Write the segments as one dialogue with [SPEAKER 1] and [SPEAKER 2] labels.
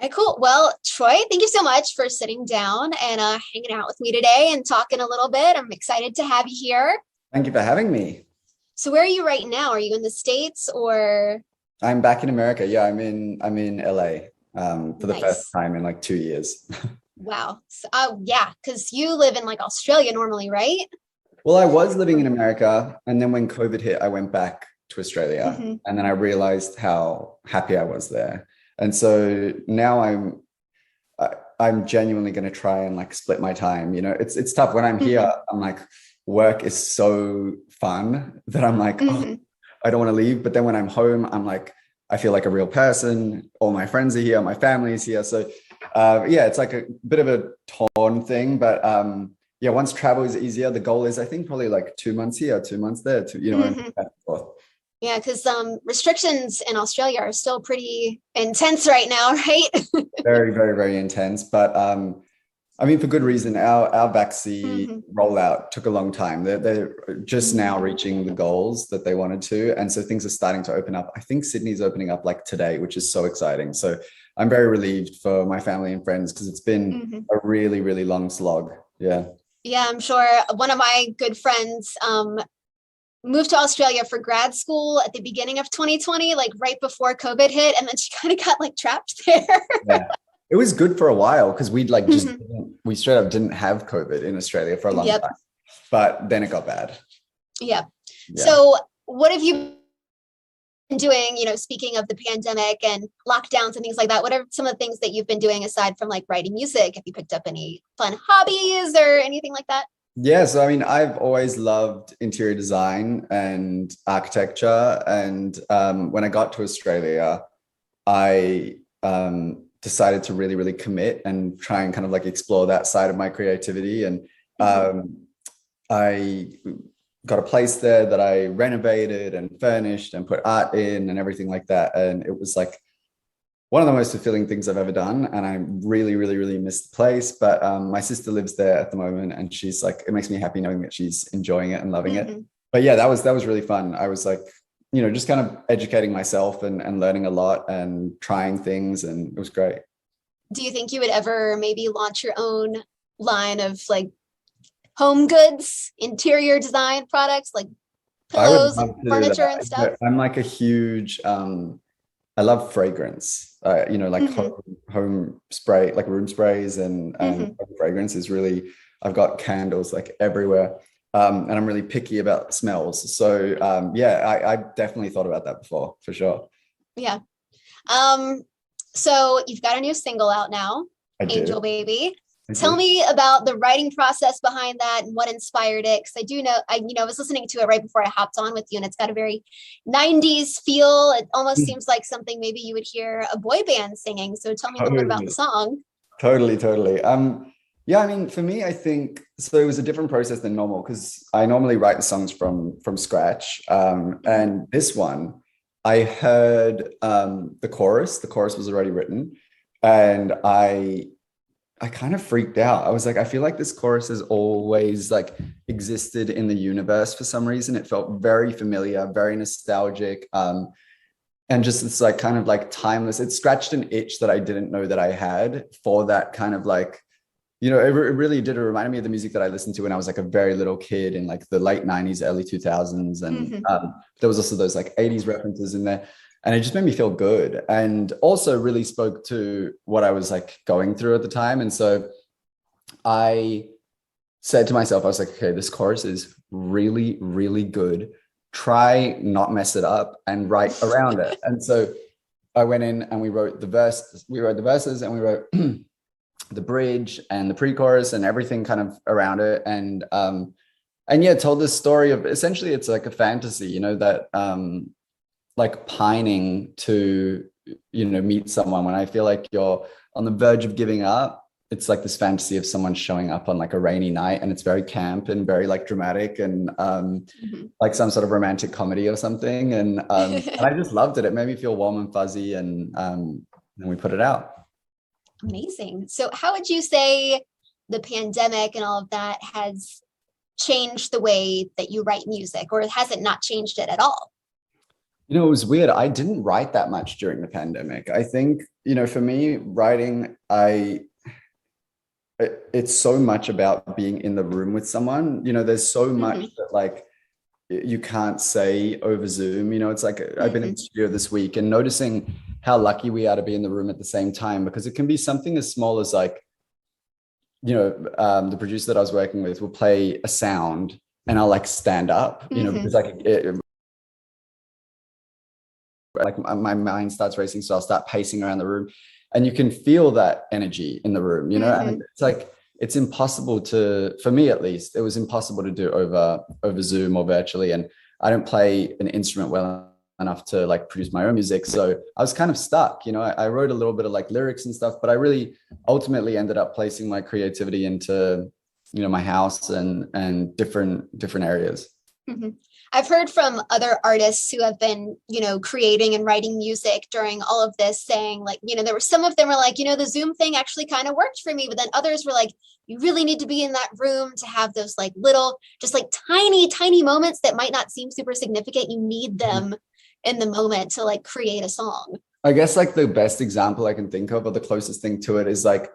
[SPEAKER 1] Okay, cool. Well, Troy, thank you so much for sitting down and hanging out with me today and talking a little bit. I'm excited to have you here.
[SPEAKER 2] Thank you for having me.
[SPEAKER 1] So, where are you right now? Are you in the States or
[SPEAKER 2] I'm back in America. Yeah, I'm in LA for the first
[SPEAKER 1] nice?
[SPEAKER 2] time in like 2 years.
[SPEAKER 1] Wow. So, yeah, because you live in like Australia normally, right?
[SPEAKER 2] Well, I was living in America, and then when COVID hit, I went back to Australia,
[SPEAKER 1] Hmm.
[SPEAKER 2] and then I realized how happy I was there. And so now I'm genuinely going to try and like split my time. It's tough when I'm here.
[SPEAKER 1] Hmm.
[SPEAKER 2] I'm like, work is so fun that I'm like, oh,
[SPEAKER 1] Hmm.
[SPEAKER 2] I don't want to leave. But then when I'm home, I'm like, I feel like a real person. All my friends are here, my family is here. So yeah, it's like a bit of a torn thing. But yeah, once travel is easier, the goal is I think probably like 2 months here, 2 months there,
[SPEAKER 1] Hmm.
[SPEAKER 2] back and forth.
[SPEAKER 1] Yeah, because restrictions in Australia are still pretty intense right now, right?
[SPEAKER 2] Very, very, very intense. But I mean, for good reason. Our vaccine
[SPEAKER 1] Hmm.
[SPEAKER 2] rollout took a long time. They're just now reaching the goals that they wanted to, and so things are starting to open up. I think Sydney's opening up like today, which is so exciting. So I'm very relieved for my family and friends because it's been
[SPEAKER 1] Hmm.
[SPEAKER 2] a really, really long slog. Yeah.
[SPEAKER 1] Yeah, I'm sure one of my good friends moved to Australia for grad school at the beginning of 2020, like right before COVID hit, and then she kind of got like trapped there.
[SPEAKER 2] Yeah. It was good for a while because we'd like just
[SPEAKER 1] Mhm.
[SPEAKER 2] we straight up didn't have COVID in Australia for a long
[SPEAKER 1] Yep.
[SPEAKER 2] time, but then it got bad.
[SPEAKER 1] Yep.
[SPEAKER 2] Yeah.
[SPEAKER 1] So, what have you been doing? Speaking of the pandemic and lockdowns and things like that, what are some of the things that you've been doing aside from like writing music? Have you picked up any fun hobbies or anything like that?
[SPEAKER 2] Yeah, so I mean, I've always loved interior design and architecture. And when I got to Australia, I decided to really, really commit and try and kind of like explore that side of my creativity. And
[SPEAKER 1] Hmm.
[SPEAKER 2] um, I got a place there that I renovated and furnished and put art in and everything like that. And it was like one of the most fulfilling things I've ever done. And I really, really, really miss the place. But my sister lives there at the moment, and she's like, it makes me happy knowing that she's enjoying it and loving it.
[SPEAKER 1] Hmm.
[SPEAKER 2] But yeah, that was really fun. I was like, just kind of educating myself and learning a lot and trying things, and it was great.
[SPEAKER 1] Do you think you would ever maybe launch your own line of like home goods, interior design products, like
[SPEAKER 2] I would
[SPEAKER 1] pillows
[SPEAKER 2] love
[SPEAKER 1] and
[SPEAKER 2] to do
[SPEAKER 1] furniture and stuff?
[SPEAKER 2] that. I'm like a huge I love fragrance. Like
[SPEAKER 1] Hmm.
[SPEAKER 2] home spray, like room sprays and
[SPEAKER 1] Hmm.
[SPEAKER 2] home fragrance is really. I've got candles like everywhere, and I'm really picky about smells. So yeah, I definitely thought about that before for sure.
[SPEAKER 1] Yeah. Um, so you've got a new single out now,
[SPEAKER 2] I do.
[SPEAKER 1] Angel Baby.
[SPEAKER 2] I
[SPEAKER 1] Tell
[SPEAKER 2] do.
[SPEAKER 1] me about the writing process behind that and what inspired it. Because I do know, I was listening to it right before I hopped on with you, and it's got a very 90s feel. It almost seems like something maybe you would hear a boy band singing. So tell me a little bit about the
[SPEAKER 2] Totally,
[SPEAKER 1] song.
[SPEAKER 2] totally. Yeah, I mean, for me, I think so. It was a different process than normal because I normally write the songs from scratch.
[SPEAKER 1] Mhm.
[SPEAKER 2] And this one, I heard the chorus. The chorus was already written, and I kind of freaked out. I was like, I feel like this chorus has always like existed in the universe for some reason. It felt very familiar, very nostalgic. And just it's like kind of like timeless. It scratched an itch that I didn't know that I had for that kind of like, it really did. It reminded me of the music that I listened to when I was like a very little kid in like the late 90s, early 2000s. And
[SPEAKER 1] Mhm.
[SPEAKER 2] there was also those like 80s references in there. And it just made me feel good. And also really spoke to what I was like going through at the time. And so I said to myself, I was like, okay, this chorus is really, really good. Try not mess it up and write around it. And so I went in and we wrote the verses and we wrote the bridge and the pre-chorus and everything kind of around it. And yeah, told this story of essentially it's like a fantasy, that like pining to, meet someone when I feel like you're on the verge of giving up. It's like this fantasy of someone showing up on like a rainy night, and it's very camp and very like dramatic and
[SPEAKER 1] Mhm.
[SPEAKER 2] like some sort of romantic comedy or something. And I just loved it. It made me feel warm and fuzzy, and we put it out.
[SPEAKER 1] Amazing. So, how would you say the pandemic and all of that has changed the way that you write music, or has it not changed it at all?
[SPEAKER 2] You know, it was weird. I didn't write that much during the pandemic. I think, for me, writing, it's so much about being in the room with someone. There's so much
[SPEAKER 1] Hmm.
[SPEAKER 2] that like you can't say over Zoom. It's like I've been in the
[SPEAKER 1] Hmm.
[SPEAKER 2] studio this week and noticing how lucky we are to be in the room at the same time, because it can be something as small as like, the producer that I was working with will play a sound and I'll like stand up,
[SPEAKER 1] Hmm.
[SPEAKER 2] because like my mind starts racing, so I'll start pacing around the room, and you can feel that energy in the room, and
[SPEAKER 1] Hmm.
[SPEAKER 2] it's like it's impossible to, for me at least, it was impossible to do over Zoom or virtually, and I don't play an instrument well enough to like produce my own music, so I was kind of stuck. I wrote a little bit of like lyrics and stuff, but I really ultimately ended up placing my creativity into my house and different areas.
[SPEAKER 1] Hmm. I've heard from other artists who have been, creating and writing music during all of this saying like, there were some of them were like, the Zoom thing actually kind of worked for me. But then others were like, you really need to be in that room to have those like little, just like tiny, tiny moments that might not seem super significant. You need them in the moment to like create a song.
[SPEAKER 2] I guess like the best example I can think of, or the closest thing to it, is like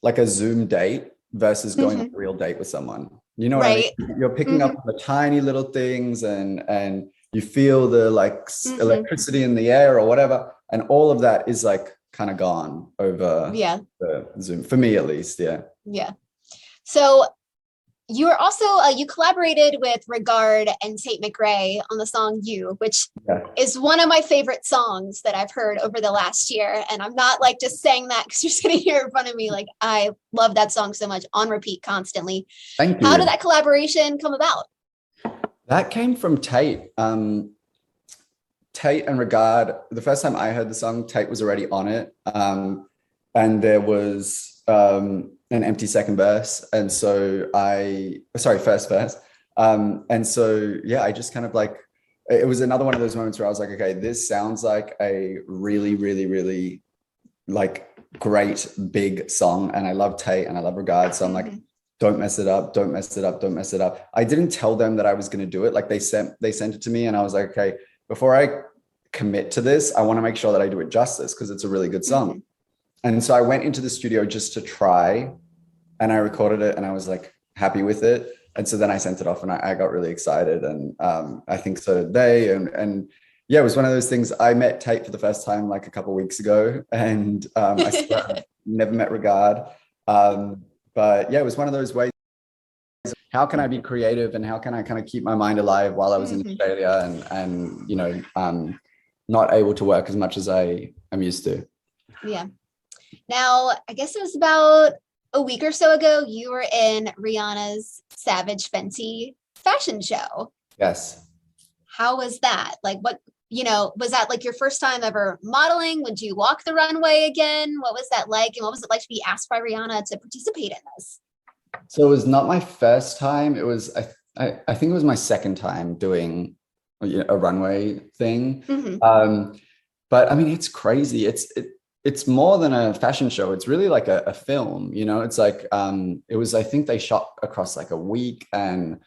[SPEAKER 2] a Zoom date versus going on
[SPEAKER 1] Hmm.
[SPEAKER 2] a real date with someone. You know what I mean?
[SPEAKER 1] Right.
[SPEAKER 2] You're picking
[SPEAKER 1] Hmm.
[SPEAKER 2] up on the tiny little things, and you feel the like
[SPEAKER 1] Hmm.
[SPEAKER 2] electricity in the air or whatever, and all of that is like kind of gone over
[SPEAKER 1] Yeah.
[SPEAKER 2] the Zoom, for me at least. Yeah.
[SPEAKER 1] Yeah. So you were also you collaborated with Regard and Tate McRae on the song "You," which
[SPEAKER 2] Yeah.
[SPEAKER 1] is one of my favorite songs that I've heard over the last year. And I'm not like just saying that because you're sitting here in front of me. Like I love that song so much, on repeat constantly.
[SPEAKER 2] Thank
[SPEAKER 1] How did
[SPEAKER 2] you.
[SPEAKER 1] that collaboration come about?
[SPEAKER 2] That came from Tate. Tate and Regard, the first time I heard the song, Tate was already on it. And there was an empty second verse. And so first verse. And so, yeah, I just kind of like, it was another one of those moments where I was like, okay, this sounds like a really, really, really like great big song. And I love Tate and I love Regard. So I'm like,
[SPEAKER 1] Mm-hmm.
[SPEAKER 2] don't mess it up, don't mess it up, don't mess it up. I didn't tell them that I was going to do it. Like they sent it to me and I was like, okay, before I commit to this, I want to make sure that I do it justice because it's a really good song.
[SPEAKER 1] Mm-hmm.
[SPEAKER 2] And so I went into the studio just to try, and I recorded it and I was like happy with it. And so then I sent it off and I got really excited. And I think so did they. And yeah, it was one of those things. I met Tate for the first time like a couple of weeks ago, and I still have never met Regard. But yeah, it was one of those ways. How can I be creative and how can I kind of keep my mind alive while I was in
[SPEAKER 1] Mm-hmm.
[SPEAKER 2] Australia and not able to work as much as I am used to.
[SPEAKER 1] Yeah. Now, I guess it was about a week or so ago, you were in Rihanna's Savage Fenty fashion show.
[SPEAKER 2] Yes.
[SPEAKER 1] How was that? Like, what, was that like your first time ever modeling? Would you walk the runway again? What was that like? And what was it like to be asked by Rihanna to participate in this?
[SPEAKER 2] So it was not my first time. It was I think it was my second time doing a runway thing.
[SPEAKER 1] Mm-hmm.
[SPEAKER 2] But I mean, it's crazy. It's more than a fashion show. It's really like a film. It's like it was. I think they shot across like a week, and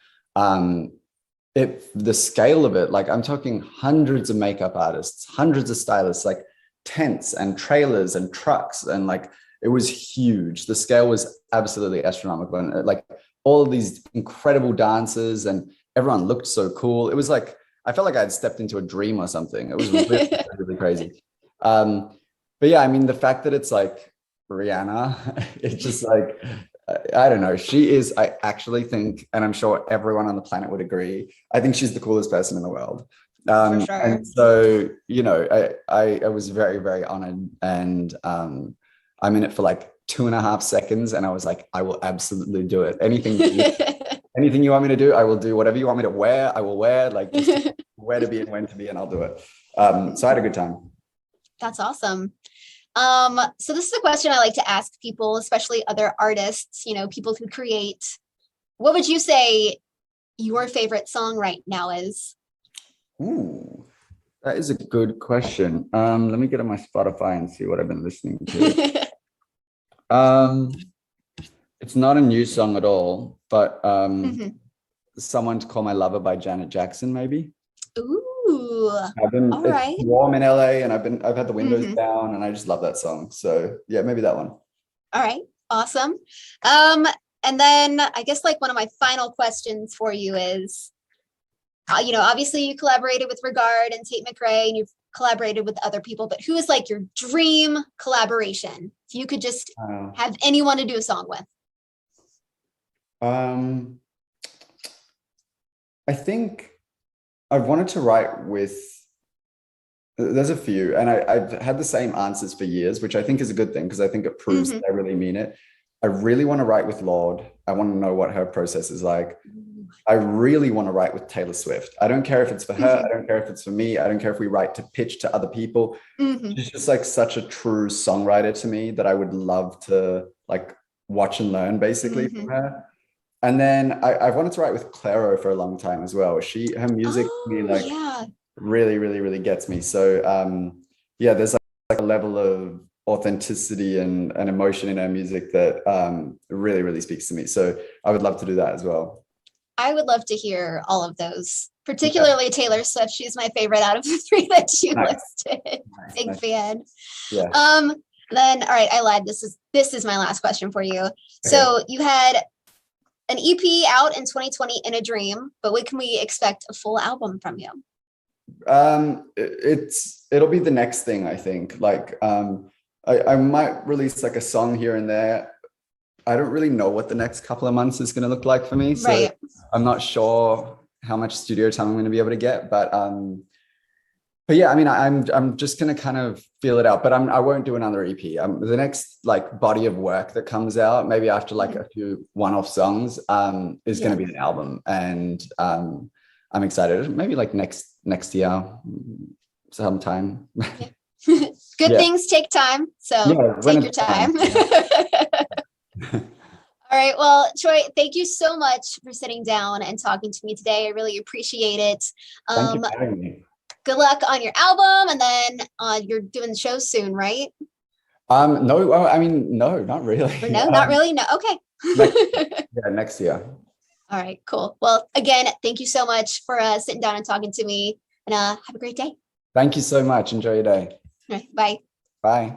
[SPEAKER 2] the scale of it. Like I'm talking hundreds of makeup artists, hundreds of stylists, like tents and trailers and trucks, and like it was huge. The scale was absolutely astronomical, and like all of these incredible dancers, and everyone looked so cool. It was like I felt like I had stepped into a dream or something. It was really, really crazy. But yeah, I mean, the fact that it's like Rihanna, it's just like, I don't know. She is, I actually think, and I'm sure everyone on the planet would agree, I think she's the coolest person in the world.
[SPEAKER 1] For sure.
[SPEAKER 2] And so, I was very, very honored. And I'm in it for like 2.5 seconds. And I was like, I will absolutely do it. Anything you want me to do, I will do. Whatever you want me to wear, I will wear. Like just where to be and when to be, and I'll do it. So I had a good time.
[SPEAKER 1] That's awesome. So this is a question I like to ask people, especially other artists, people who create. What would you say your favorite song right now is?
[SPEAKER 2] Ooh, that is a good question. Let me get on my Spotify and see what I've been listening to. Um, it's not a new song at all, but
[SPEAKER 1] Mhm.
[SPEAKER 2] Someone to Call My Lover by Janet Jackson, maybe.
[SPEAKER 1] Ooh, Ooh, all right.
[SPEAKER 2] It's warm in LA, and I've had the windows
[SPEAKER 1] Mhm.
[SPEAKER 2] down, and I just love that song. So yeah, maybe that one.
[SPEAKER 1] All right, awesome. And then I guess like one of my final questions for you is, obviously you collaborated with Regard and Tate McRae, and you've collaborated with other people, but who is like your dream collaboration? If you could just have anyone to do a song with.
[SPEAKER 2] I think I've wanted to write with, there's a few, and I've had the same answers for years, which I think is a good thing because I think it proves that I really mean it. I really want to write with Lorde. I want to know what her process is like. I really want to write with Taylor Swift. I don't care if it's for her. I don't care if it's for me. I don't care if we write to pitch to other people. She's just like such a true songwriter to me that I would love to like watch and learn basically from her. And then I've wanted to write with Clairo for a long time as well. Her music to me like really, really, really gets me. So yeah, there's like a level of authenticity and emotion in her music that really, really speaks to me. So I would love to do that as well.
[SPEAKER 1] I would love to hear all of those, particularly Taylor Swift. She's my favorite out of the three that you listed. Big fan.
[SPEAKER 2] Yeah.
[SPEAKER 1] Then, all right, I lied. This is my last question for you. Okay. So you had an EP out in 2020 in a dream, but when can we expect a full album from you?
[SPEAKER 2] It'll be the next thing, I think. Like I might release like a song here and there. I don't really know what the next couple of months is going to look like for me. So I'm not sure how much studio time I'm going to be able to get, but yeah, I mean, I'm just going to kind of feel it out, but I won't do another EP. The next like body of work that comes out, maybe after like a few one-off songs, is going to be an album, and I'm excited. Maybe like next year, sometime.
[SPEAKER 1] Good things take time, so take your time. All right. Well, Troye, thank you so much for sitting down and talking to me today. I really appreciate it.
[SPEAKER 2] Thank you for having me.
[SPEAKER 1] Good luck on your album, and then you're doing shows soon, right?
[SPEAKER 2] No, I mean, no, not really.
[SPEAKER 1] No, not really. No. Okay.
[SPEAKER 2] Next year.
[SPEAKER 1] All right, cool. Well, again, thank you so much for sitting down and talking to me, and have a great day.
[SPEAKER 2] Thank you so much. Enjoy your day.
[SPEAKER 1] All right, bye.
[SPEAKER 2] Bye.